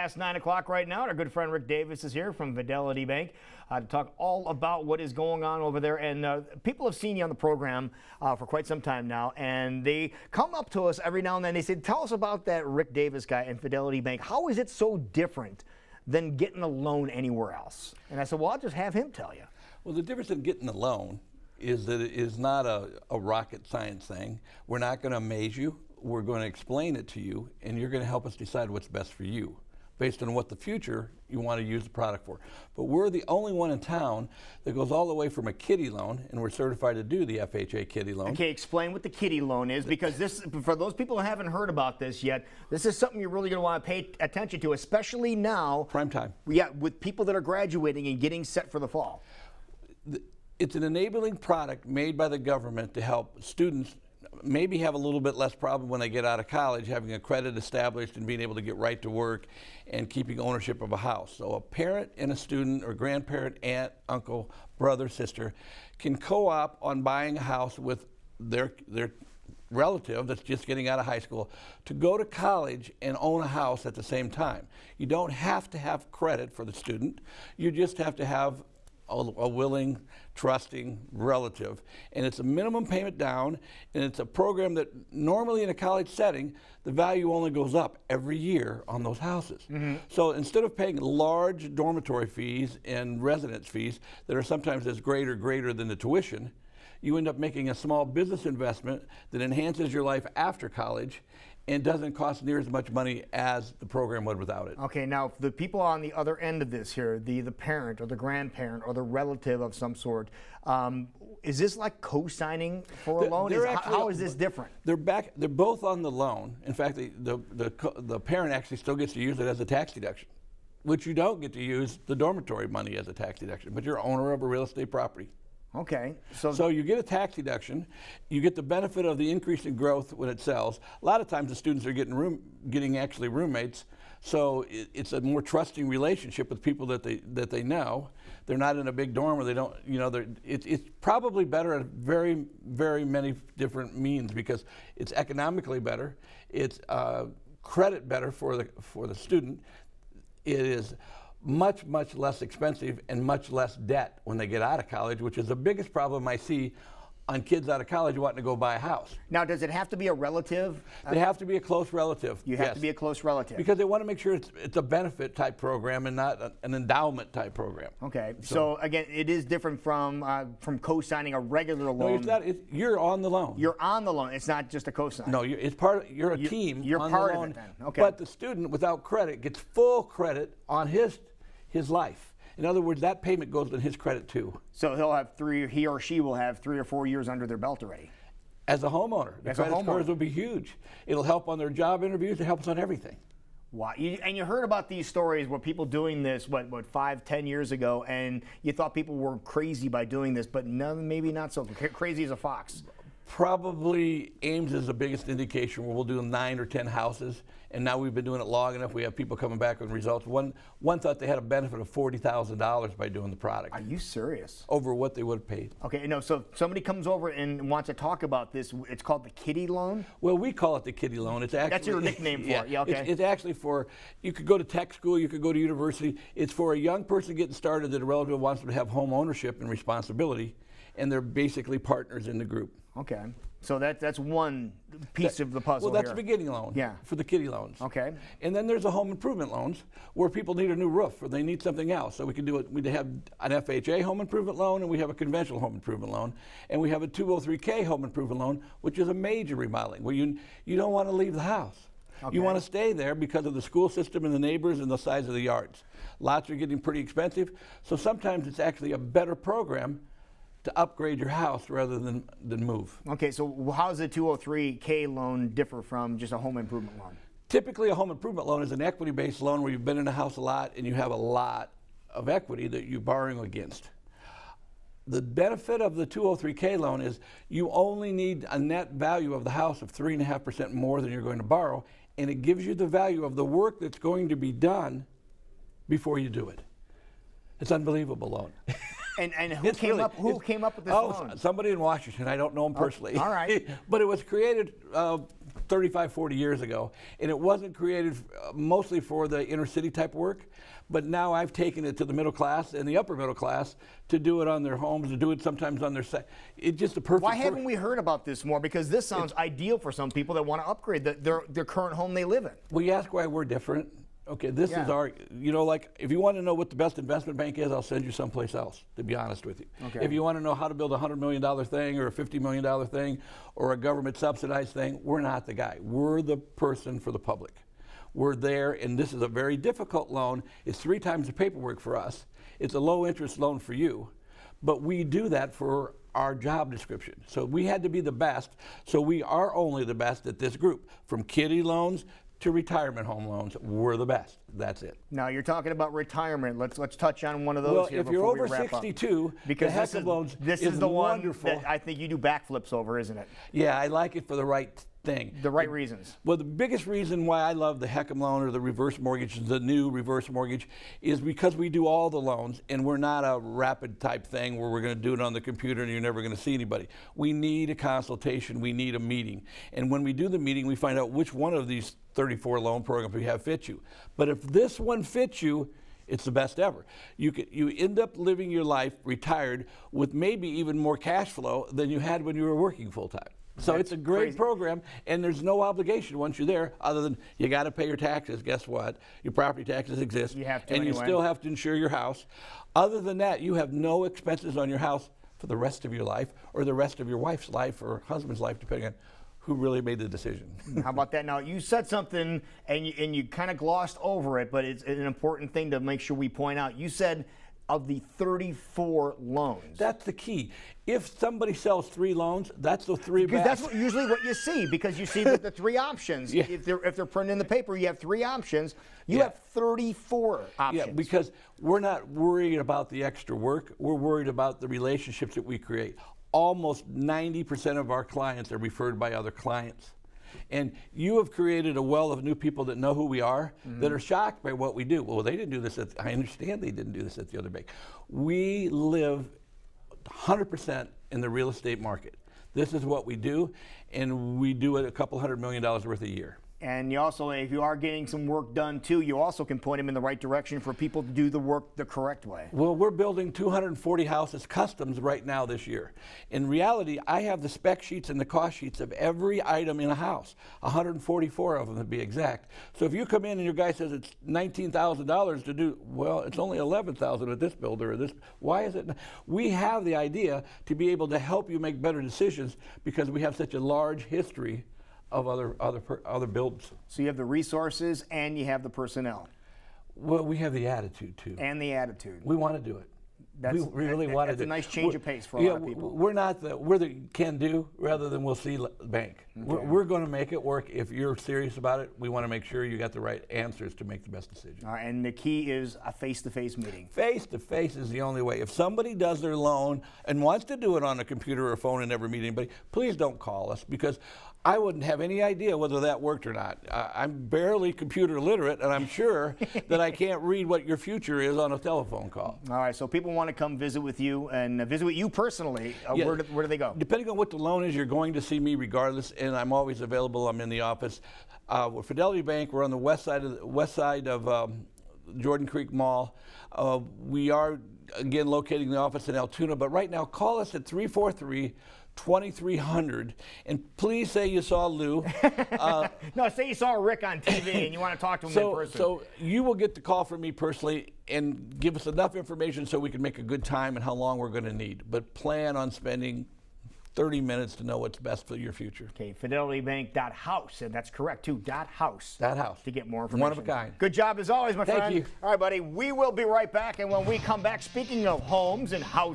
Past 9 o'clock right now. Our good friend Rick Davis is here from Fidelity Bank to talk all about what is going on over there. And people have seen you on the program for quite some time now, and they come up to us every now and then. They say, tell us about that Rick Davis guy in Fidelity Bank. How is it so different than getting a loan anywhere else? And I said, well, I'll just have him tell you. Well, the difference in getting a loan is that it is not a rocket science thing. We're not going to amaze you. We're going to explain it to you, and you're going to help us decide what's best for you, based on what the future you want to use the product for. But we're the only one in town that goes all the way from a kiddie loan, and we're certified to do the FHA kiddie loan. Okay, explain what the kiddie loan is, because this, for those people who haven't heard about this yet, this is something you're really going to want to pay attention to, especially now. Prime time. Yeah, with people that are graduating and getting set for the fall. It's an enabling product made by the government to help students maybe have a little bit less problem when they get out of college, having a credit established and being able to get right to work and keeping ownership of a house. So a parent and a student or grandparent, aunt, uncle, brother, sister can co-op on buying a house with their relative that's just getting out of high school to go to college and own a house at the same time. You don't have to have credit for the student. You just have to have a willing, trusting relative. And it's a minimum payment down, and it's a program that normally in a college setting, the value only goes up every year on those houses. So instead of paying large dormitory fees and residence fees that are sometimes as greater than the tuition, you end up making a small business investment that enhances your life after college and doesn't cost near as much money as the program would without it. Okay, now the people on the other end of this here, the parent or the grandparent or the relative of some sort, is this like co-signing for a loan? How is this different? They're both on the loan. In fact, the parent actually still gets to use it as a tax deduction, which you don't get to use the dormitory money as a tax deduction, but you're owner of a real estate property. Okay. So you get a tax deduction, you get the benefit of the increase in growth when it sells. A lot of times the students are getting actually roommates, so it's a more trusting relationship with people that they know. They're not in a big dorm where they don't, it's probably better at very, very many different means because it's economically better, it's credit better for the student. It is much less expensive and much less debt when they get out of college, which is the biggest problem I see on kids out of college wanting to go buy a house. Now, does it have to be a relative? They have to be a close relative. You have to be a close relative. Because they want to make sure it's a benefit type program and not an endowment type program. Okay, so again, it is different from co-signing a regular loan. No, it's not. You're on the loan. You're on the loan. It's not just a co-sign. No, you're a team. You're on part the loan, of it then. Okay. But the student without credit gets full credit on his life. In other words, that payment goes on his credit too. So he or she will have 3 or 4 years under their belt already. As a homeowner, the credit scores will be huge. It'll help on their job interviews. It helps on everything. Wow. And you heard about these stories where people doing this, what 5, 10 years ago, and you thought people were crazy by doing this, but maybe not so crazy as a fox. Probably Ames is the biggest indication where we'll do 9 or 10 houses, and now we've been doing it long enough. We have people coming back with results. One thought they had a benefit of $40,000 by doing the product. Are you serious? Over what they would have paid. Okay, no, so if somebody comes over and wants to talk about this, it's called the kiddie loan? Well, we call it the kiddie loan. It's actually, that's your nickname for it, yeah, okay. It's actually for, you could go to tech school, you could go to university. It's for a young person getting started that a relative wants to have home ownership and responsibility, and they're basically partners in the group. Okay, so that's one piece of the puzzle. Well, that's the beginning loan. Yeah. For the kiddie loans. Okay. And then there's the home improvement loans where people need a new roof or they need something else. So we can do it. We have an FHA home improvement loan, and we have a conventional home improvement loan, and we have a 203K home improvement loan, which is a major remodeling where you don't want to leave the house. Okay. You want to stay there because of the school system and the neighbors and the size of the yards. Lots are getting pretty expensive, so sometimes it's actually a better program to upgrade your house rather than move. Okay, so how does a 203K loan differ from just a home improvement loan? Typically, a home improvement loan is an equity-based loan where you've been in a house a lot and you have a lot of equity that you're borrowing against. The benefit of the 203K loan is you only need a net value of the house of 3.5% more than you're going to borrow, and it gives you the value of the work that's going to be done before you do it. It's an unbelievable loan. And who came up with this loan? Somebody in Washington. I don't know him personally. All right. But it was created 35, 40 years ago, and it wasn't created mostly for the inner city type work, but now I've taken it to the middle class and the upper middle class to do it on their homes, to do it sometimes on their site. It's just a perfect. Why haven't we heard about this more? Because this sounds ideal for some people that want to upgrade their current home they live in. Well, you ask why we're different. Okay, this is our, like, if you want to know what the best investment bank is, I'll send you someplace else, to be honest with you. Okay. If you want to know how to build a $100 million thing or a $50 million thing or a government subsidized thing, we're not the guy. We're the person for the public. We're there, and this is a very difficult loan. It's 3 times the paperwork for us. It's a low interest loan for you, but we do that for our job description. So we had to be the best, so we are only the best at this group. From kiddie loans to retirement home loans, we're the best. That's it. Now you're talking about retirement. Let's touch on one of those. Well, here if you're before we over wrap 62, up. Because the HECM loans this is the wonderful. one that I think you do backflips over, isn't it? Yeah, I like it for the right thing. The right reasons. Well, the biggest reason why I love the HECM loan or the reverse mortgage, the new reverse mortgage, is because we do all the loans, and we're not a rapid type thing where we're going to do it on the computer and you're never going to see anybody. We need a consultation. We need a meeting. And when we do the meeting, we find out which one of these 34 loan programs we have fit you. But if this one fits you, it's the best ever. You end up living your life retired with maybe even more cash flow than you had when you were working full time. So it's a great program, and there's no obligation once you're there other than you got to pay your taxes. Guess what? Your property taxes exist. You have to and anyway. You still have to insure your house. Other than that, you have no expenses on your house for the rest of your life or the rest of your wife's life or husband's life, depending on who really made the decision. How about that? Now, you said something, and you kind of glossed over it, but it's an important thing to make sure we point out. You said of the 34 loans. That's the key. If somebody sells 3 loans, that's the 3 Because best. that's usually what you see, because you see the 3 options. Yeah. If they're printed in the paper, you have 3 options. You have 34 options. Yeah, because we're not worried about the extra work. We're worried about the relationships that we create. Almost 90% of our clients are referred by other clients. And you have created a well of new people that know who we are, that are shocked by what we do. Well, they didn't do this I understand they didn't do this at the other bank. We live 100% in the real estate market. This is what we do, and we do it a couple $100 million worth a year. And you also, if you are getting some work done too, you also can point them in the right direction for people to do the work the correct way. Well, we're building 240 houses customs right now this year. In reality, I have the spec sheets and the cost sheets of every item in a house, 144 of them to be exact. So if you come in and your guy says it's $19,000 to do, well, it's only $11,000 at this builder or this. Why is it? We have the idea to be able to help you make better decisions because we have such a large history of other builds. So you have the resources and you have the personnel. Well, we have the attitude too. And the attitude. We want to do it. We really want to do it. That's a nice change of pace for a lot of people. We're the can do rather than we'll see bank. Okay. We're going to make it work. If you're serious about it, we want to make sure you got the right answers to make the best decision. All right, and the key is a face-to-face meeting. Face-to-face is the only way. If somebody does their loan and wants to do it on a computer or a phone and never meet anybody, please don't call us because I wouldn't have any idea whether that worked or not. I'm barely computer literate, and I'm sure that I can't read what your future is on a telephone call. All right, so people want to come visit with you and visit with you personally. Yeah. Where do they go? Depending on what the loan is, you're going to see me regardless, and I'm always available. I'm in the office. With Fidelity Bank, we're on the west side of Jordan Creek Mall. We are, again, locating the office in Altoona, but right now, call us at 343-2300, and please say you saw Lou. No, say you saw Rick on TV and you want to talk to him in person. So you will get the call from me personally and give us enough information so we can make a good time and how long we're going to need. But plan on spending 30 minutes to know what's best for your future. Okay, FidelityBank.house, and that's correct too, .house. .house. To get more information. One of a kind. Good job as always, my friend. Thank you. All right, buddy, we will be right back, and when we come back, speaking of homes and houses,